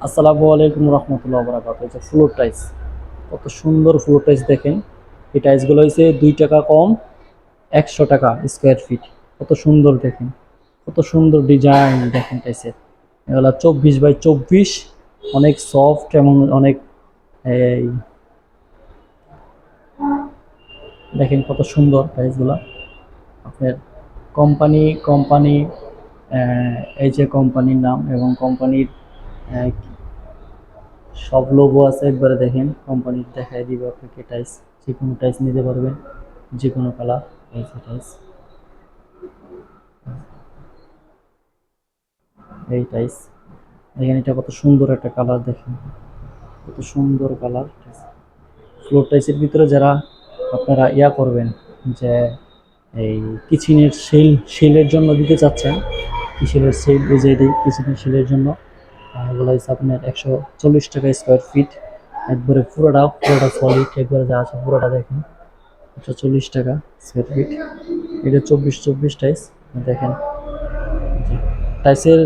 আসসালামু আলাইকুম রহমতুল্লাহ বরাকাতুহু। এই যে ফ্লোর টাইলস, কত সুন্দর ফ্লোর টাইলস দেখেন। এই টাইলসগুলো হয়েছে 2 টাকা কম, 100 টাকা স্কোয়ার ফিট। কত সুন্দর দেখেন, কত সুন্দর ডিজাইন দেখেন টাইলসের। এগুলো 24 বাই 24, অনেক সফট এবং অনেক এই দেখেন কত সুন্দর টাইলসগুলো। আপনার কোম্পানি কোম্পানি এই যে কোম্পানির নাম এবং কোম্পানির সব লোগো আছে, একবারে দেখেন। কোম্পানির দেখাই দিবে আপনাকে টাইলস, যে কোনো টাইলস নিতে পারবেন, যে কোনো কালার। এই যে টাইলস, এই টাইলস দেখেন, এটা কত সুন্দর একটা কালার দেখেন, কত সুন্দর কালার। ফ্লোর টাইলসের ভিতরে যারা আপনারা করবেন, যে এই কিচেনের সেলের জন্য দিতে চাচ্ছেন, কিচেনের সেল, এই যে কিচেনের সেলের জন্য এগুলো হচ্ছে আপনার 140 টাকা স্কোয়ার ফিট। একবারে পুরোটা সলিড, একবারে যা আছে পুরোটা দেখেন, 140 টাকা স্কোয়ার ফিট। এটা 24 টাইস দেখেন। টাইসের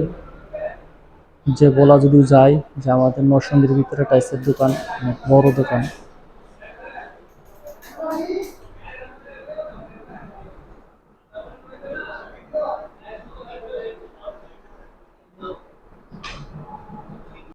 যে বলা যদি যায় যে আমাদের নরসিংদীর ভিতরে টাইসের দোকান অনেক বড় দোকান।